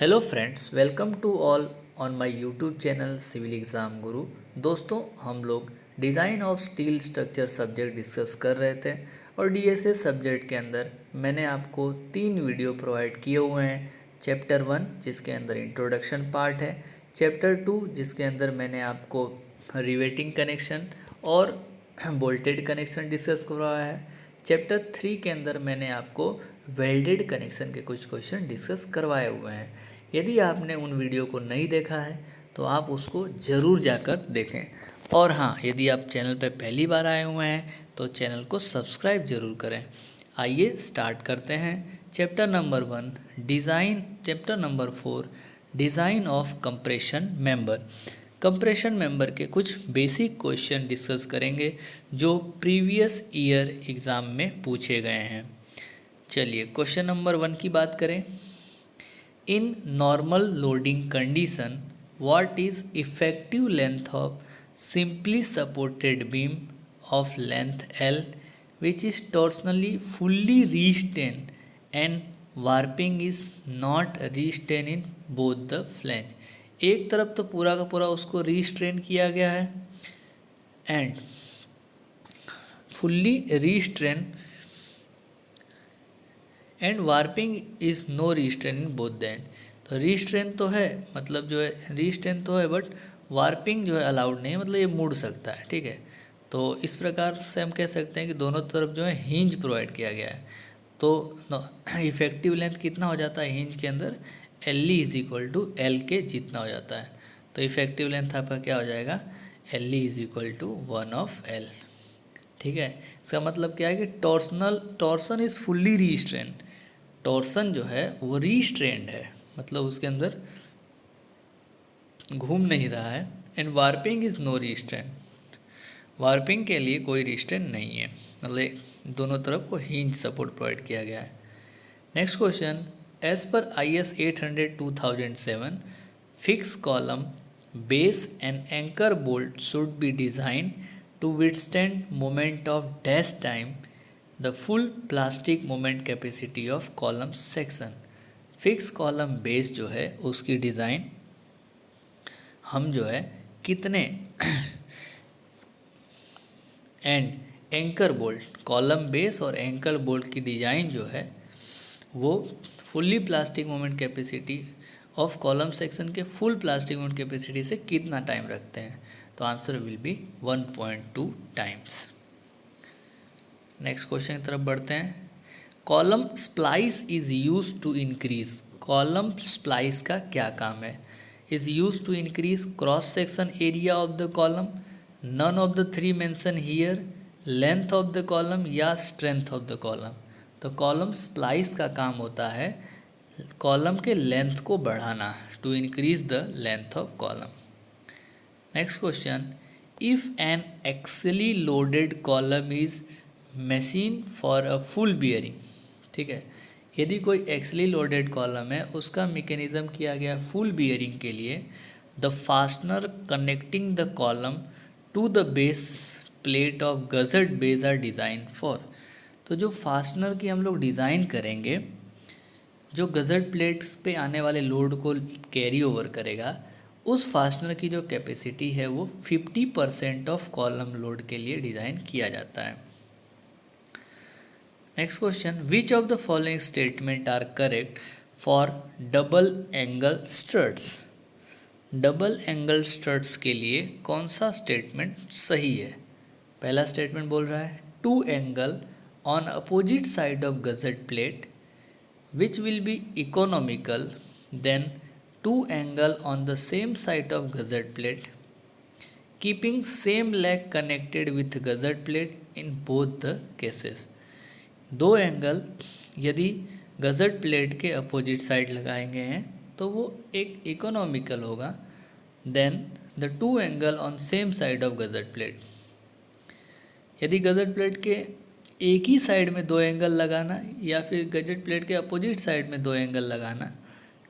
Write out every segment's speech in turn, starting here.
Hello friends, welcome to all on my YouTube channel civil exam guru. दोस्तों, हम लोग design of steel structure subject discuss कर रहे थे और डीएसए सब्जेक्ट के अंदर मैंने आपको 3 वीडियो प्रोवाइड किए हुए हैं। चैप्टर 1 जिसके अंदर इंट्रोडक्शन पार्ट है, चैप्टर 2 जिसके अंदर मैंने आपको रिवेटिंग कनेक्शन और बोल्टेड कनेक्शन डिस्कस करवाया है, चैप्टर 3 के अंदर मैंने आपको वेल्डेड कनेक्शन के कुछ क्वेश्चन डिस्कस करवाए हुए हैं। यदि आपने उन वीडियो को नहीं देखा है तो आप उसको ज़रूर जाकर देखें। और हाँ, यदि आप चैनल पर पहली बार आए हुए हैं तो चैनल को सब्सक्राइब ज़रूर करें। आइए स्टार्ट करते हैं। Chapter number 1 design, chapter number 4 design of compression member. Compression member के कुछ बेसिक क्वेश्चन डिस्कस करेंगे जो प्रीवियस ईयर एग्ज़ाम में पूछे गए हैं। चलिए क्वेश्चन नंबर 1 की बात करें। In normal loading condition what is effective length of simply supported beam of length L which is torsionally fully restrained and warping is not restrained in both the flange। एक तरफ तो पूरा का पूरा उसको रिस्ट्रेन किया गया है and fully restrain and warping is no restrain in both the end. तो रिस्ट्रेन तो है, मतलब जो है रिस्ट्रेन तो है, बट वार्पिंग जो है अलाउड नहीं है, मतलब ये मुड़ सकता है। ठीक है, तो इस प्रकार से हम कह सकते हैं कि दोनों तरफ जो है हिंज प्रोवाइड किया गया है। तो इफेक्टिव लेंथ कितना हो जाता है हिंज के अंदर, L E is equal to L के जितना हो जाता है। तो इफेक्टिव लेंथ आपका क्या हो जाएगा, L E is equal to 1/L। ठीक है, इसका मतलब क्या है कि torsion is fully restrain. Torsion जो है वो रिस्ट्रेंड है, मतलब उसके अंदर घूम नहीं रहा है। And warping is no restrain, warping के लिए कोई रिस्ट्रेन नहीं है, मतलब दोनों तरफ को हिंज सपोर्ट प्रोवाइड किया गया है। Next question, as per IS 800/2007 fix column base and anchor bolt should be design to withstand moment of dash time the full plastic moment capacity of column section. Fix column base जो है उसकी design हम जो है कितने and anchor bolt, column base और anchor bolt की design जो है वो fully plastic moment capacity of column section के फुल प्लास्टिक मोमेंट कैपेसिटी से कितना टाइम रखते हैं। तो answer will be 1.2 times. Next question की तरफ बढ़ते हैं। Column splice is use to increase, column splice का क्या काम है। Is use to increase cross section area of the column, none of the three mention here, length of the column या strength of the column. तो column splice का काम होता है कॉलम के लेंथ को बढ़ाना, to increase the length of column. Next question, if an axially loaded column is machine for a full bearing. ठीक है, यदि कोई एक्सली लोडेड कॉलम है उसका मैकेनिज्म किया गया फुल बियरिंग के लिए, the fastener connecting the column to the base plate of gusset base are design for. तो जो फास्टनर की हम लोग डिज़ाइन करेंगे, जो गजट प्लेट्स पे आने वाले लोड को कैरी ओवर करेगा, उस फास्टनर की जो कैपेसिटी है वो 50% ऑफ कॉलम लोड के लिए डिज़ाइन किया जाता है। Next question, which of the following statement are correct for double angle struts. Double angle struts के लिए कौन सा स्टेटमेंट सही है। पहला स्टेटमेंट बोल रहा है two angle on opposite side of gusset plate which will be economical than two angle on the same side of gusset plate keeping same leg connected with gusset plate in both the cases। दो angle यदि gusset plate के opposite side लगाएंगे हैं तो वो एक economical होगा then the two angle on same side of gusset plate. यदि गजट प्लेट के एक ही साइड में दो एंगल लगाना या फिर गजट प्लेट के अपोजिट साइड में दो एंगल लगाना,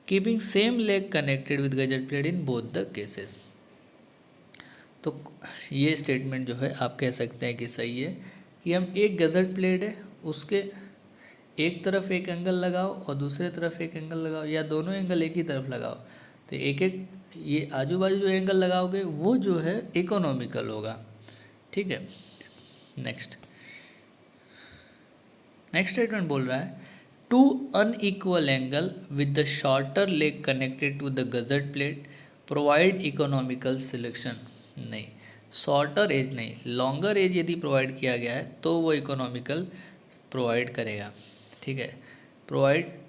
keeping same leg connected with gazette plate in both the cases. तो ये स्टेटमेंट जो है आप कह सकते हैं कि सही है कि हम एक गजट प्लेट है उसके एक तरफ एक एंगल लगाओ और दूसरे तरफ एक एंगल लगाओ, या दोनों एंगल एक ही तरफ लगाओ, तो एक एक ये आजू बाजू जो एंगल लगाओगे वो जो है इकोनॉमिकल होगा। ठीक है। नेक्स्ट नेक्स्ट स्टेटमेंट बोल रहा है two unequal angle with the shorter leg connected to the gusset plate provide economical selection. नहीं, शॉर्टर एज नहीं, लॉन्गर एज यदि प्रोवाइड किया गया है तो वो इकोनॉमिकल प्रोवाइड करेगा। ठीक है। Provide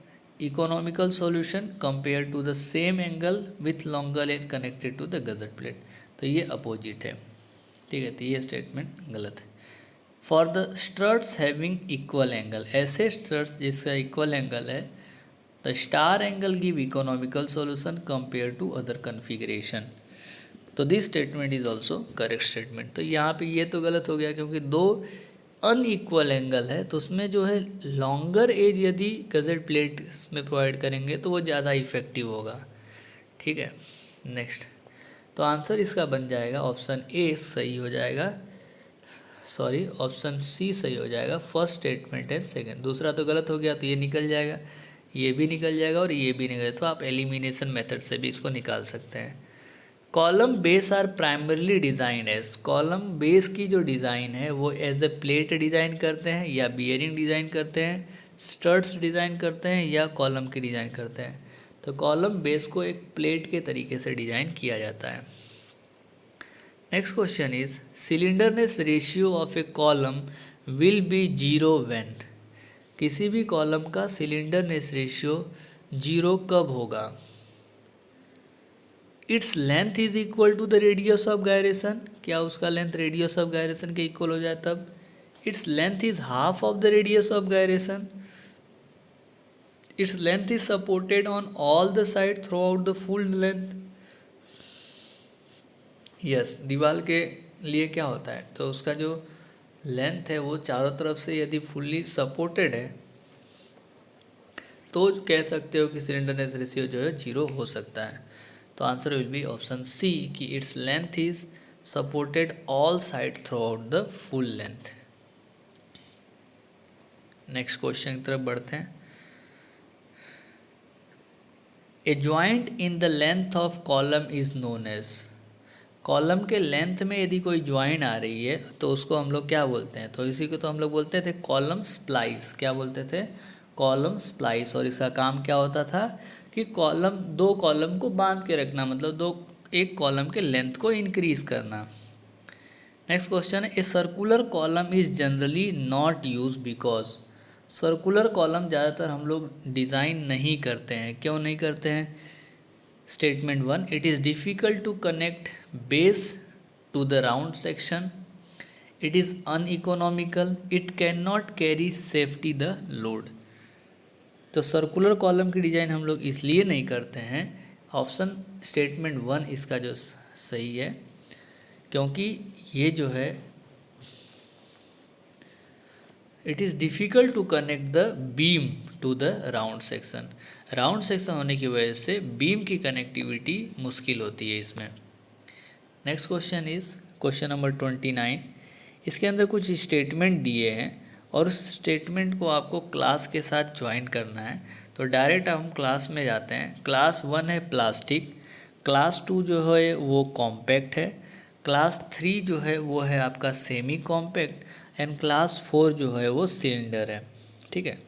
economical solution compare to the same angle with longer edge connected to the gusset plate, तो ये अपोजिट है। ठीक है, तो ये स्टेटमेंट गलत है। For the struts having equal angle, ऐसे स्ट्रट्स जिसका इक्वल एंगल है, the star angle give economical solution compare to other configuration. तो this statement is also correct statement. तो यहाँ पे ये तो गलत हो गया क्योंकि दो अनइक्वल एंगल है, तो उसमें जो है लॉन्गर एज यदि गजट प्लेट में प्रोवाइड करेंगे तो वो ज़्यादा इफेक्टिव होगा। ठीक है। नेक्स्ट, तो आंसर इसका बन जाएगा ऑप्शन ए सही हो जाएगा, सॉरी ऑप्शन सी सही हो जाएगा, फर्स्ट स्टेटमेंट एंड सेकंड। दूसरा तो गलत हो गया तो ये निकल जाएगा, ये भी निकल जाएगा और ये भी निकल, तो आप एलिमिनेशन मेथड से भी इसको निकाल सकते हैं। Column base are primarily design as, column base की जो डिज़ाइन है वो एज ए प्लेट डिज़ाइन करते हैं या बियरिंग डिज़ाइन करते हैं, स्टड्स डिज़ाइन करते हैं या कॉलम की डिज़ाइन करते हैं। तो कॉलम बेस को एक प्लेट के तरीके से डिज़ाइन किया जाता है। Next question is slenderness ratio of a column will be zero when, किसी भी कॉलम का सिलेंडरनेस रेशियो जीरो कब होगा? Its length is equal to the radius of gyration, क्या उसका लेंथ रेडियस ऑफ गायरेशन के इक्वल हो जाए तब? Its length is half of the radius of gyration, its length is supported on all the side throughout the full length. Yes, दीवार के लिए क्या होता है, तो उसका जो लेंथ है वो चारों तरफ से यदि फुल्ली सपोर्टेड है तो कह सकते हो कि सिलेंडरनेस रेशियो जो है जीरो हो सकता है। तो answer will be option C कि it's length is supported all side throughout the full length. Next question की तरफ बढ़ते हैं। A joint in the length of column is known as, column के लेंथ में यदि कोई ज्वाइन आ रही है तो उसको हम लोग क्या बोलते हैं? तो इसी को तो हम लोग बोलते थे कॉलम स्प्लाइस। क्या बोलते थे? Column splice. और इसका काम क्या होता था कि कॉलम, दो कॉलम को बांध के रखना, मतलब दो एक कॉलम के लेंथ को इंक्रीज करना। नेक्स्ट क्वेश्चन है a circular column is generally not use because, circular column ज़्यादातर हम लोग डिज़ाइन नहीं करते हैं, क्यों नहीं करते हैं? Statement one, it is difficult to connect base to the round section, it is uneconomical, it cannot carry safety the load. तो सर्कुलर कॉलम की डिज़ाइन हम लोग इसलिए नहीं करते हैं, ऑप्शन स्टेटमेंट वन इसका जो सही है, क्योंकि ये जो है it is difficult to connect the beam to the round section, round section होने की वजह से बीम की कनेक्टिविटी मुश्किल होती है इसमें। Next question is question number 29, इसके अंदर कुछ स्टेटमेंट दिए हैं और उस स्टेटमेंट को आपको क्लास के साथ ज्वाइन करना है। तो डायरेक्ट हम क्लास में जाते हैं। क्लास 1 है प्लास्टिक, क्लास 2 जो है वो कॉम्पैक्ट है, क्लास 3 जो है वो है आपका सेमी कॉम्पैक्ट, एंड क्लास 4 जो है वो सिलेंडर है। ठीक है,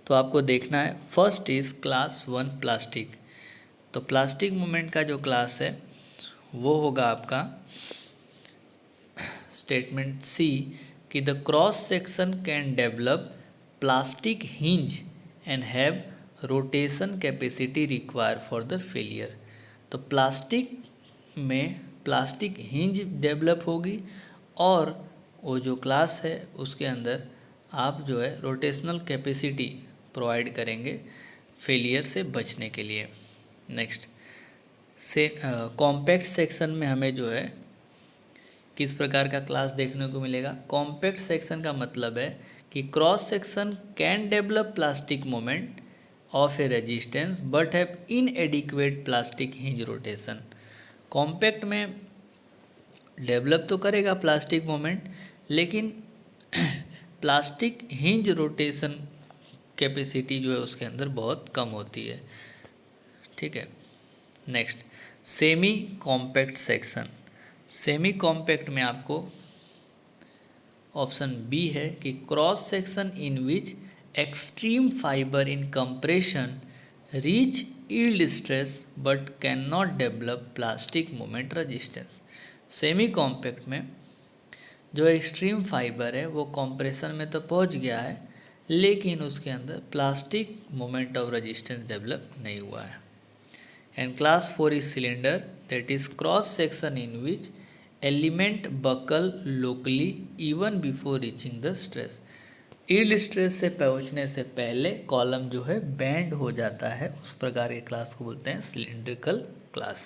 तो आपको देखना है फर्स्ट इज़ क्लास 1 प्लास्टिक। तो प्लास्टिक मोमेंट का जो क्लास है वो होगा आपका स्टेटमेंट सी कि the cross section can develop plastic hinge and have rotation capacity require for the failure. तो प्लास्टिक में प्लास्टिक हिंज डेवलप होगी और वो जो क्लास है उसके अंदर आप जो है रोटेशनल कैपेसिटी प्रोवाइड करेंगे फेलियर से बचने के लिए। नेक्स्ट से कॉम्पैक्ट सेक्शन में हमें जो है किस प्रकार का क्लास देखने को मिलेगा? कॉम्पैक्ट सेक्शन का मतलब है कि cross section can develop plastic moment of A resistance but have इनएडिक्वेट plastic hinge rotation. Compact में डेवलप तो करेगा प्लास्टिक मोमेंट, लेकिन प्लास्टिक हिंज रोटेशन कैपेसिटी जो है उसके अंदर बहुत कम होती है। ठीक है। Next, semi compact section. Semi compact में आपको ऑप्शन बी है कि cross section in which extreme fibre in compression reach yield stress but can not develop plastic moment resistance. Semi compact में जो एक्सट्रीम फाइबर है वो कंप्रेशन में तो पहुंच गया है, लेकिन उसके अंदर plastic moment of resistance develop नहीं हुआ है। And class 4 is slender that is cross section in which element buckle locally even before reaching the stress. Yield stress से पहुंचने से पहले कॉलम जो है बैंड हो जाता है, उस प्रकार के क्लास को बोलते हैं सिलिंड्रिकल क्लास।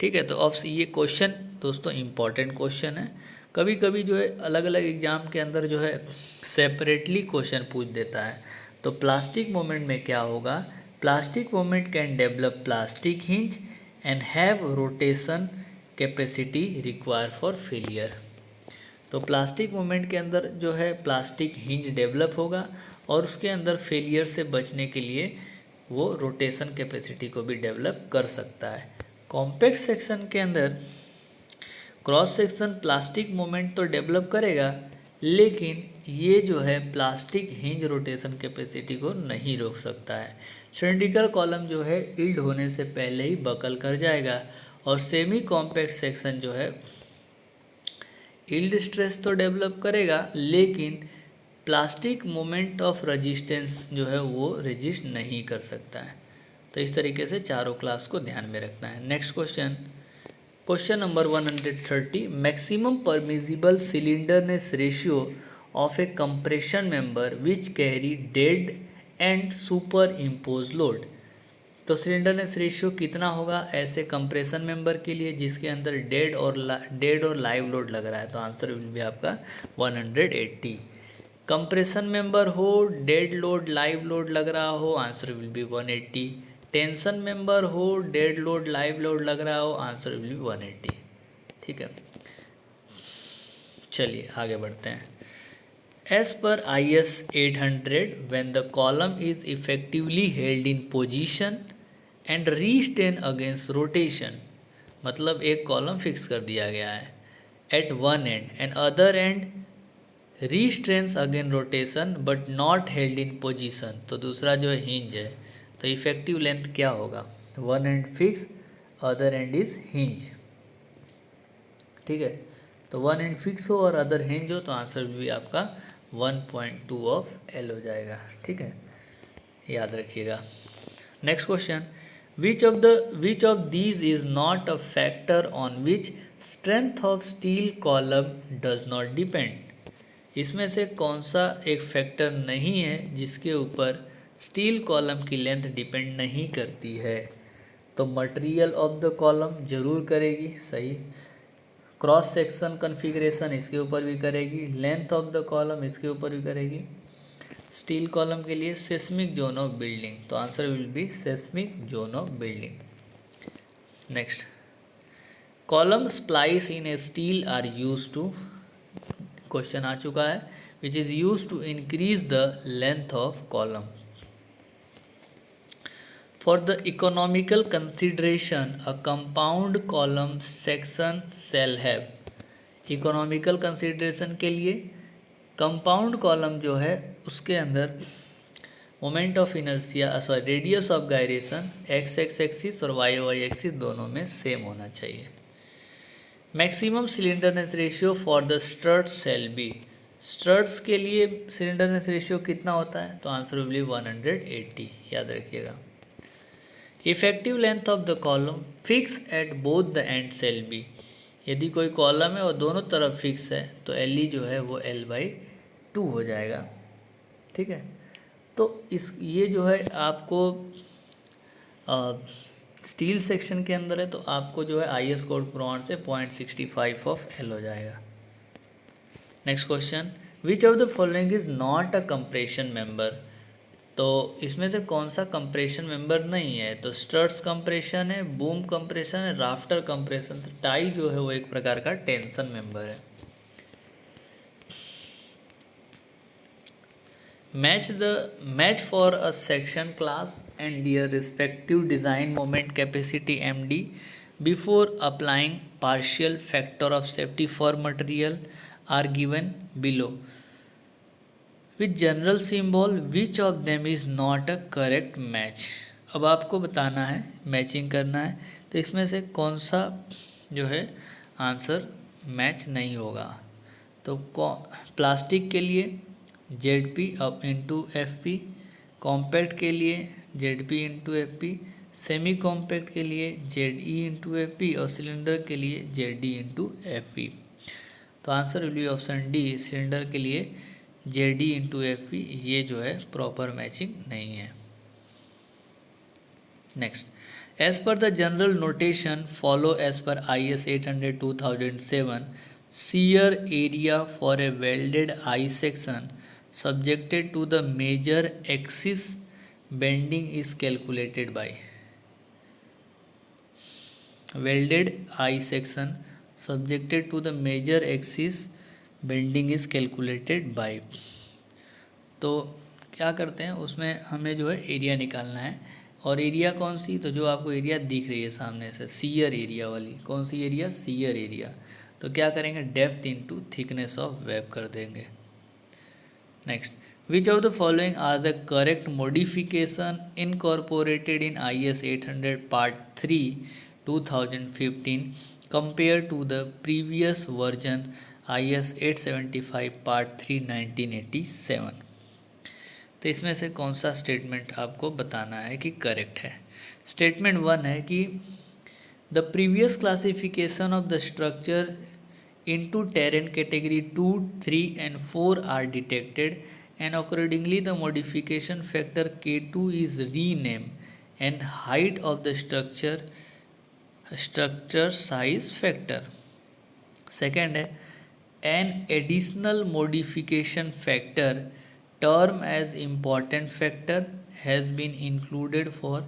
ठीक है। तो अब ये क्वेश्चन दोस्तों इम्पॉर्टेंट क्वेश्चन है। कभी कभी जो है अलग अलग एग्जाम के अंदर जो है सेपरेटली क्वेश्चन पूछ देता है। तो प्लास्टिक मोमेंट में क्या होगा, plastic moment can develop plastic hinge and have rotation capacity require for failure. तो प्लास्टिक मोमेंट के अंदर जो है प्लास्टिक हिंज डेवलप होगा और उसके अंदर फेलियर से बचने के लिए वो रोटेशन कैपेसिटी को भी डेवलप कर सकता है। कॉम्पैक्ट सेक्शन के अंदर क्रॉस सेक्शन प्लास्टिक मोमेंट तो डेवलप करेगा, लेकिन ये जो है प्लास्टिक हिंज रोटेशन कैपेसिटी को नहीं रोक सकता है। सिलिंड्रिकल कॉलम जो है यील्ड होने से पहले ही बकल कर जाएगा और सेमी कॉम्पैक्ट सेक्शन जो है यील्ड स्ट्रेस तो डेवलप करेगा, लेकिन प्लास्टिक मोमेंट ऑफ रेजिस्टेंस जो है वो रेजिस्ट नहीं कर सकता है। तो इस तरीके से चारों क्लास को ध्यान में रखना है। Next question, question number 130, maximum permissible slenderness ratio of a compression member which carry dead and superimpose load. तो सिलिंडरनेस रेशियो कितना होगा ऐसे कंप्रेशन मेंबर के लिए जिसके अंदर डेड और लाइव लोड लग रहा है। तो आंसर विल भी आपका 180। कंप्रेशन मेंबर हो, डेड लोड लाइव लोड लग रहा हो, answer will be 180। Tension member हो, डेड लोड लाइव लोड लग रहा हो, आंसर विल बी 180। ठीक है, चलिए आगे बढ़ते हैं। As per IS 800, when the column is effectively held in position and restrained against rotation, मतलब एक कॉलम फिक्स कर दिया गया है at one end and other end restrains against rotation but not held in position, तो दूसरा जो है हिंज है, तो इफेक्टिव लेंथ क्या होगा, one end fix other end is hinge. ठीक है, तो वन एंड फिक्स हो और अदर हिंज हो तो आंसर भी आपका 1.2 ऑफ एल हो जाएगा। ठीक है, याद रखिएगा। Next question, which of these is not a factor on which strength of steel column does not depend. इसमें से कौन सा एक फैक्टर नहीं है जिसके ऊपर स्टील कॉलम की लेंथ डिपेंड नहीं करती है। तो मटेरियल ऑफ द कॉलम जरूर करेगी, सही। क्रॉस सेक्शन कन्फिग्रेशन इसके ऊपर भी करेगी, लेंथ ऑफ द कॉलम इसके ऊपर भी करेगी। स्टील कॉलम के लिए सेस्मिक जोन ऑफ बिल्डिंग, तो answer will be seismic zone of building. Next, column splice in a steel are use to, question आ चुका है, which is use to increase the length of column. For the economical consideration, a compound column section shall have, economical consideration के लिए compound column जो है उसके अंदर moment of inertia sorry radius of gyration X X axis और Y Y axis दोनों में same होना चाहिए। Maximum slenderness ratio for the struts shall be, struts के लिए सिलिंडरनेस रेशियो कितना होता है, तो आंसर विल बी 180, याद रखिएगा। Effective length of the column fix eight both the and shall be, यदि कोई कॉलम है और दोनों तरफ फिक्स है तो एल ई जो है वो L/2 हो जाएगा। ठीक है, तो इस ये जो है आपको स्टील सेक्शन के अंदर है तो आपको जो है IS कोड प्रमाण से 0.65 ऑफ एल हो जाएगा। Next question, which of the following is not a compression member, तो इसमें से कौन सा कंप्रेशन मेंबर नहीं है, तो स्ट्रट्स कंप्रेशन है, बूम कंप्रेशन है, राफ्टर कंप्रेशन। तो टाई जो है वो एक प्रकार का टेंशन मेंबर है। match for a section class and their respective design moment capacity MD before applying partial factor of safety for material are given below. With general symbol which of them is not a correct match. अब आपको बताना है, matching करना है, तो इसमें से कौन सा जो है आंसर मैच नहीं होगा। तो प्लास्टिक के लिए ZP अब इंटू FP, कॉम्पैक्ट के लिए ZP into FP, semi compact के लिए ZE इंटू FP और सिलेंडर के लिए ZD इंटू FP। तो answer will be option D, cylinder के लिए ZD इंटू FP, ये जो है प्रॉपर मैचिंग नहीं है। Next, as per the general notation follow as per IS 800/2007 shear area for a welded I section subjected to the major axis bending is calculated by. Welded I section subjected to the major axis bending is calculated by. तो क्या करते हैं, उसमें हमें जो है area निकालना है, और एरिया कौन सी, तो जो आपको एरिया दिख रही है सामने से, सीयर एरिया वाली, कौन सी एरिया, सीयर एरिया। तो क्या करेंगे, depth into thickness of web कर देंगे। Next, which of the following are the correct modification incorporated in IS 800 part 3 2015 compare to the previous version IS 875 part 3 1987। तो इसमें से कौन सा स्टेटमेंट आपको बताना है कि करेक्ट है। स्टेटमेंट 1 है कि the previous classification of the structure into terrain category 2, 3 and 4 are detected and accordingly the modification factor K2 is rename and height of the structure size factor. Second है an additional modification factor term as important factor has been included for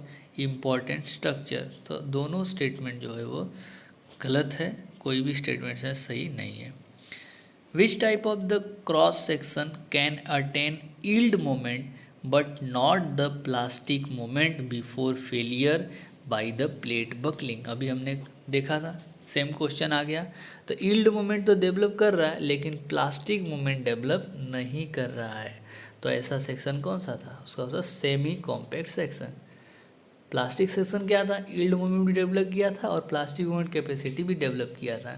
important structure। तो दोनों statement जो है वो गलत है, कोई भी स्टेटमेंट है सही नहीं है। Which type of the cross section can attain yield moment but not the plastic moment before failure by the plate buckling। अभी हमने देखा था, सेम क्वेश्चन आ गया। तो यील्ड मोमेंट तो डेवलप कर रहा है लेकिन प्लास्टिक मोमेंट डेवलप नहीं कर रहा है। तो ऐसा सेक्शन कौन सा था, उसका होता semi compact section. Plastic section क्या था, यील्ड मोमेंट भी डेवलप किया था और प्लास्टिक मोमेंट कैपेसिटी भी डेवलप किया था।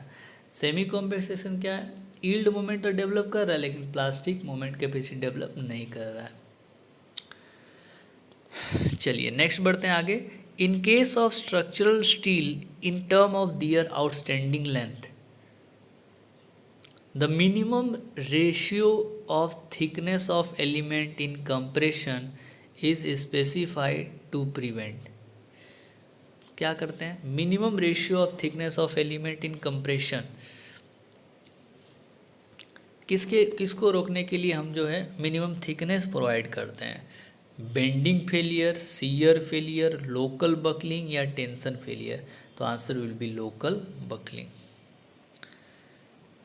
सेमी कॉम्पैक्ट सेक्शन क्या है, यील्ड मोमेंट तो डेवलप कर रहा है लेकिन प्लास्टिक मोमेंट कैपेसिटी डेवलप नहीं कर रहा है। चलिए नेक्स्ट बढ़ते हैं आगे। In case of structural steel in term of their outstanding length, the minimum ratio of thickness of element in compression is specified to prevent। क्या करते हैं, minimum ratio of thickness of element in compression, किसको रोकने के लिए हम जो है मिनिमम थिकनेस प्रोवाइड करते हैं, bending failure, shear failure, local buckling या टेंशन फेलियर। तो answer will be local buckling.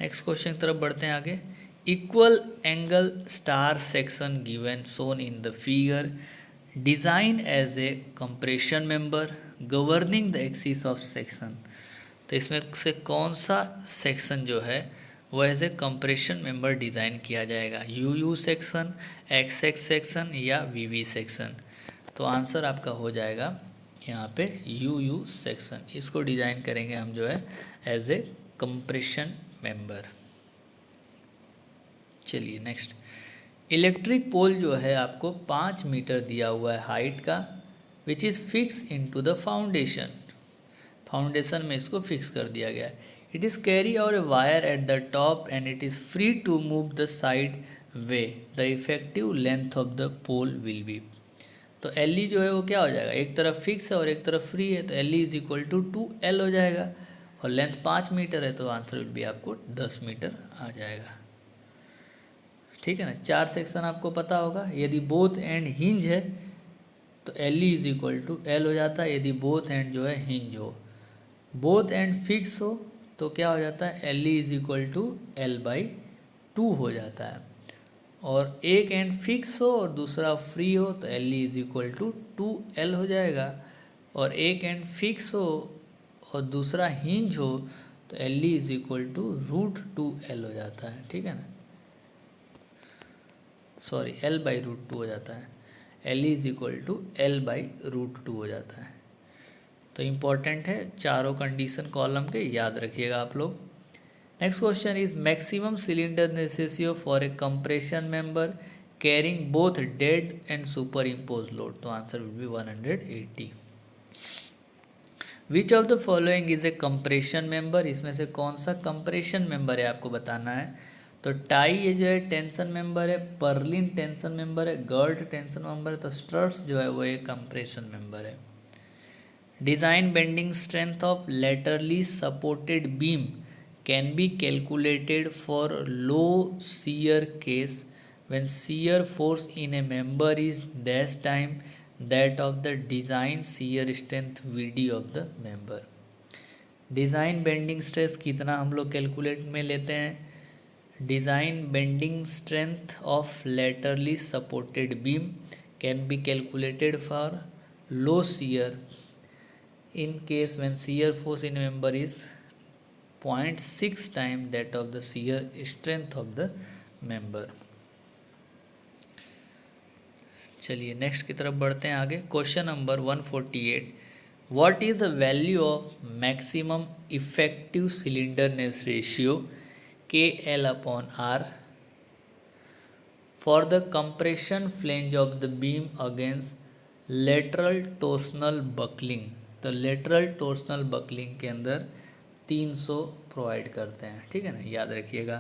Next question की तरफ बढ़ते हैं आगे। Equal angle star section given shown in the figure design as a compression member governing the axis of section. तो इसमें से कौन सा सेक्शन जो है वो as a compression member design किया जाएगा, यूयू सेक्शन, XX सेक्शन या VV सेक्शन। तो आंसर आपका हो जाएगा यहाँ पे यूयू सेक्शन। इसको डिज़ाइन करेंगे हम जो है एज ए कंप्रेशन मेंबर। चलिए नेक्स्ट, इलेक्ट्रिक पोल जो है आपको 5 मीटर दिया हुआ है हाइट का, which is fix into the foundation. Foundation में इसको फिक्स कर दिया गया है। इट इज़ कैरी और a wire at the top and it is free to move the side way, the effective length of the pole will be. तो LE जो है वो क्या हो जाएगा, एक तरफ फिक्स है और एक तरफ फ्री है, तो LE is equal to 2L हो जाएगा, और लेंथ 5 मीटर है तो आंसर विल बी आपको 10 मीटर आ जाएगा। ठीक है ना, 4 सेक्शन आपको पता होगा। यदि बोथ एंड हिंज है तो LE is equal to L हो जाता है, यदि बोथ एंड जो है हिंज हो। बोथ एंड फिक्स हो तो क्या हो जाता है, LE is equal to L/2 हो जाता है। और एक एंड फिक्स हो और दूसरा फ्री हो तो L E is equal to 2L हो जाएगा, और एक एंड फिक्स हो और दूसरा हिंज हो तो L E is equal to √2L हो जाता है, ठीक है ना, सॉरी L/√2 हो जाता है, L E is equal to L/√2 हो जाता है। तो इम्पॉर्टेंट है, चारों कंडीशन कॉलम के याद रखिएगा आप लोग। Next question is maximum slender ratio for a compression member carrying both dead and superimpose load, तो answer will be 180। Which of the following is a compression member, इसमें से कौन सा कंप्रेशन मेंबर है आपको बताना है। तो टाई ये जो है टेंशन मेंबर है, पर्लिन टेंशन मेंबर है, गर्ड टेंशन मेंबर है, तो स्ट्रट्स जो है वो एक कंप्रेशन मेंबर है। Design bending strength of laterally supported beam can be calculated for low shear case when shear force in a member is dash time that of the design shear strength VD of the member। Design bending stress कितना हम लोग calculate में लेते हैं। Design bending strength of laterally supported beam can be calculated for low shear in case when shear force in member is 0.6 time that of the shear strength of the member। चलिए next की तरफ बढ़ते हैं आगे। Question number 148, what is the value of maximum effective slenderness ratio KL/R for the compression flange of the beam against lateral torsional buckling. तो lateral torsional buckling के अंदर 300 provide करते हैं, ठीक है ना, याद रखिएगा।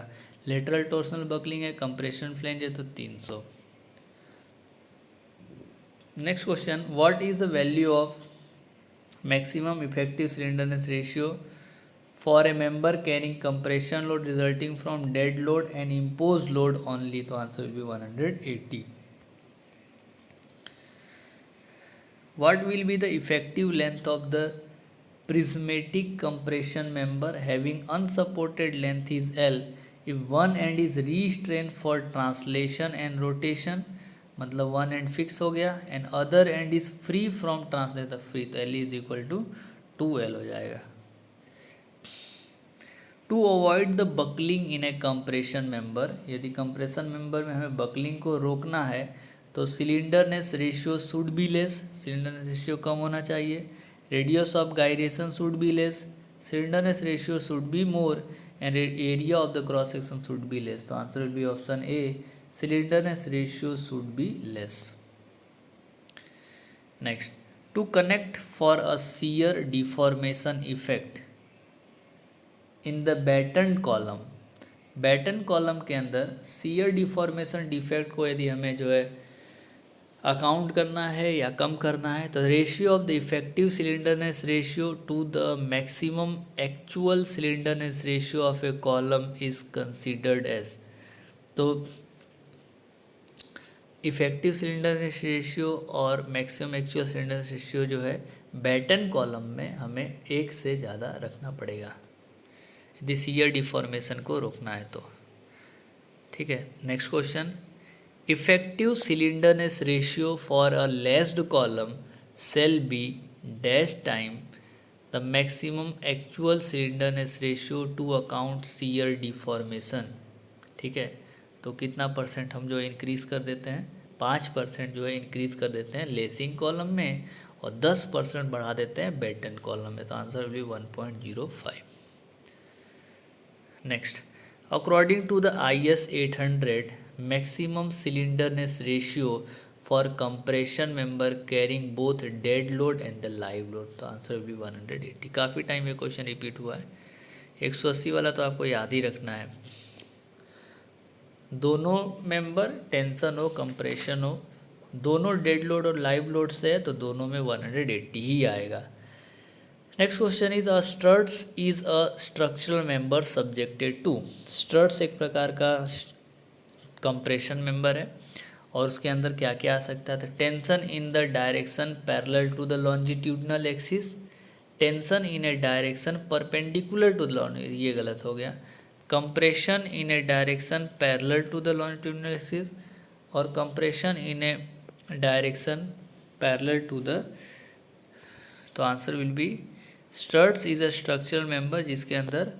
लेटरल टोर्सनल बकलिंग है, कंप्रेशन फ्लेंज है, तो 300। Next question, what is the value of maximum effective slenderness ratio for a member carrying compression load resulting from dead load and impose load only, तो answer will be 180। What will be the effective length of the prismatic compression member having unsupported length is L if one end is restrained for translation and rotation, मतलब one end fix हो गया and other end is free from translation free, तो L is equal to 2L हो जाएगा। To avoid the buckling in a compression member, यदि compression member में हमें buckling को रोकना है तो slenderness ratio should be less, slenderness ratio कम होना चाहिए। Radius of gyration should be less, slenderness ratio should be more and area of the cross section should be less, तो answer will be option A, slenderness ratio should be less. Next, to connect for a shear deformation effect in the batten column, batten column के अंदर shear deformation defect को यदि हमें जो है account करना है या कम करना है तो ratio of the effective slenderness ratio to the maximum actual slenderness ratio of a column is considered as, तो इफेक्टिव सिलेंडरनेस रेशियो और मैक्सिमम एक्चुअल सिलेंडरनेस रेशियो जो है बैटन कॉलम में हमें एक से ज़्यादा रखना पड़ेगा यदि शियर डिफॉर्मेशन को रोकना है तो, ठीक है। Next question, effective slenderness ratio for a laced column shall be dash time the maximum actual slenderness ratio to account shear deformation, ठीक है। तो कितना परसेंट हम जो इंक्रीज़ कर देते हैं, 5% जो है इंक्रीज़ कर देते हैं लेसिंग कॉलम में और 10% बढ़ा देते हैं बैटन कॉलम में, तो answer will be 1.05। Next, according to the IS 800 maximum slenderness ratio for compression member carrying both dead load and the live load, तो आंसर भी 180। काफ़ी टाइम ये क्वेश्चन रिपीट हुआ है, 180 वाला तो आपको याद ही रखना है। दोनों मेंबर टेंशन हो कंप्रेशन हो, दोनों डेड लोड और लाइव लोड से है तो दोनों में 180 ही आएगा। Next question is a struts is a structural member subjected to, struts एक प्रकार का कंप्रेशन मेंबर है और उसके अंदर क्या क्या आ सकता है, तो tension in the direction parallel to the longitudinal axis, tension in a direction perpendicular to the longitude, ये गलत हो गया, compression in a direction parallel to the longitudinal axis और compression in a direction parallel to the, तो answer will be struts is a structural member जिसके अंदर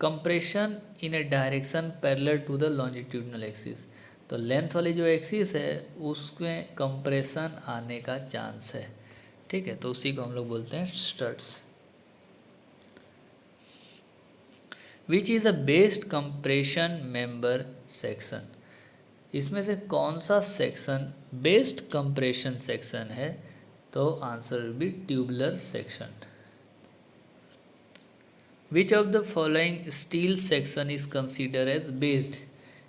compression in a direction parallel to the longitudinal axis, तो length वाली जो axis है उसमें compression आने का चांस है, ठीक है, तो उसी को हम लोग बोलते हैं struts. Which is the best compression member section, इसमें से कौन सा सेक्शन बेस्ट कंप्रेशन सेक्शन है, तो answer will be tubular section. Which of the following steel section is consider as based,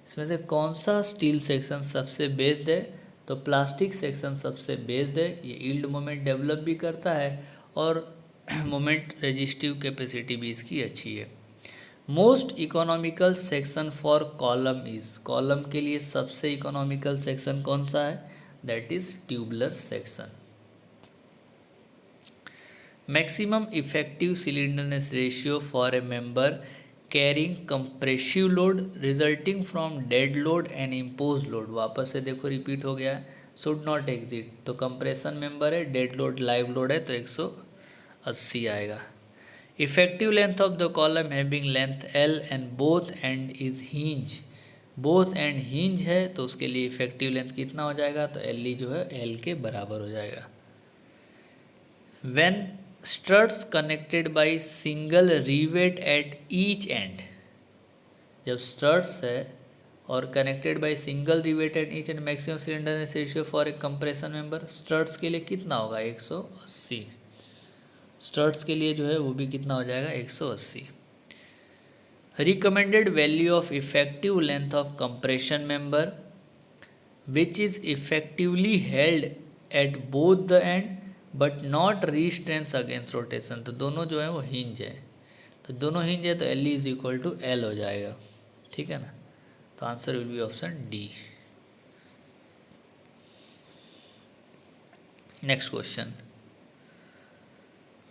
इसमें से कौन सा स्टील सेक्शन सबसे बेस्ड है, तो प्लास्टिक सेक्शन सबसे बेस्ड है, ये यील्ड मोमेंट डेवलप भी करता है और मोमेंट रेजिस्टिव कैपेसिटी भी इसकी अच्छी है। Most economical section for column is, column के लिए सबसे इकोनॉमिकल सेक्शन कौन सा है, that is tubular section. Maximum effective slenderness ratio for a member carrying compressive load resulting from dead load and impose load, वापस से देखो रिपीट हो गया है, शुड नॉट एग्जिट, तो कंप्रेशन मेंबर है, डेड लोड लाइव लोड है, तो 180 आएगा। Effective length of the column having length L and both and is hinge, both and hinge है तो उसके लिए इफेक्टिव लेंथ कितना हो जाएगा, तो एल जो है एल के बराबर हो जाएगा। When struts connected by single rivet at each end, जब स्ट्रट्स है और connected by single rivet at each end, maximum slenderness ratio for a compression member, struts के लिए कितना होगा 180, स्ट्रट्स के लिए जो है वो भी कितना हो जाएगा 180। Recommended value of effective length of compression member which is effectively held at both the end but not restraints against rotation, तो दोनों जो है वो हिंज है, तो दोनों हिंज है तो L is equal to L हो जाएगा, ठीक है ना, तो answer will be option D. Next question,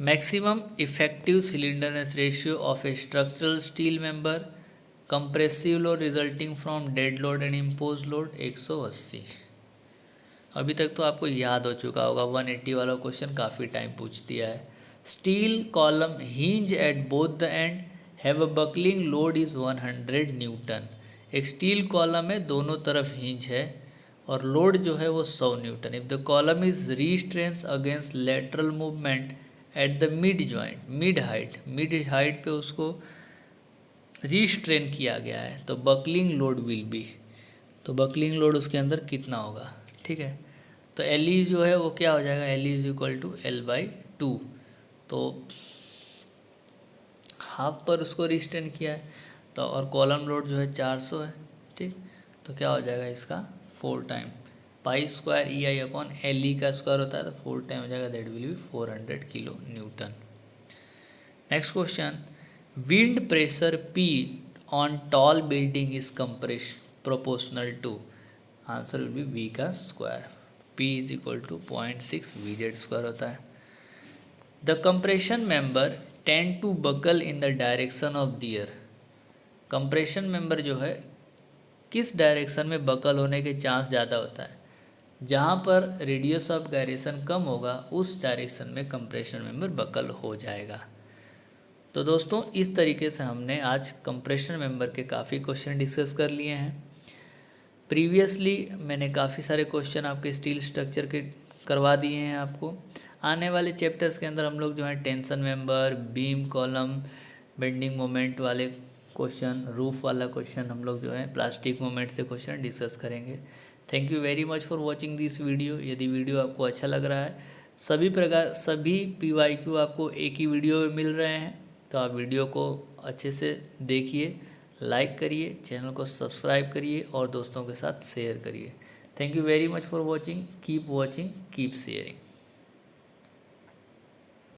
maximum effective slenderness ratio of a structural steel member compressive load resulting from dead load and impose load 180। अभी तक तो आपको याद हो चुका होगा, 180 वाला क्वेश्चन काफ़ी टाइम पूछ दिया है। Steel column hinge eight both the and have a buckling load is 100 Newton, एक स्टील कॉलम है दोनों तरफ हिंज है और लोड जो है वो 100 newton. If the column is restraints against lateral movement at the mid joint, mid height पे उसको रिस्ट्रेन किया गया है, तो बकलिंग लोड विल बी, तो बकलिंग लोड उसके अंदर कितना होगा, ठीक है, तो एल ई जो है वो क्या हो जाएगा, L is equal to L by 2, तो हाफ पर उसको रिस्ट्रेन किया है, तो और कॉलम लोड जो है 400 है, ठीक, तो क्या हो जाएगा इसका 4 time pi square E I upon L E का स्क्वायर होता है, तो 4 टाइम हो जाएगा, that will be 400 kilo newton. Next question, wind pressure P on tall building is compress proportional to, answer will be V का square, P is equal to 0.6 VZ square होता है। The compression member tend to buckle in the direction of the air, compression member जो है किस direction में buckle होने के chance ज़्यादा होता है, जहाँ पर रेडियस ऑफ गायरेशन कम होगा उस डायरेक्शन में कंप्रेशन मेंबर बकल हो जाएगा। तो दोस्तों इस तरीके से हमने आज कंप्रेशन मेंबर के काफ़ी क्वेश्चन डिस्कस कर लिए हैं। प्रीवियसली मैंने काफ़ी सारे क्वेश्चन आपके स्टील स्ट्रक्चर के करवा दिए हैं आपको। आने वाले चैप्टर्स के अंदर हम लोग जो है tension member, beam column, bending moment वाले क्वेश्चन, रूफ वाला क्वेश्चन, हम लोग जो है प्लास्टिक मोमेंट से क्वेश्चन डिस्कस करेंगे। Thank you very much for watching this video. यदि वीडियो आपको अच्छा लग रहा है, सभी PYQ आपको एक ही वीडियो में मिल रहे हैं, तो आप वीडियो को अच्छे से देखिए, लाइक करिए, चैनल को सब्सक्राइब करिए और दोस्तों के साथ शेयर करिए। Thank you very much for watching, keep watching, keep sharing.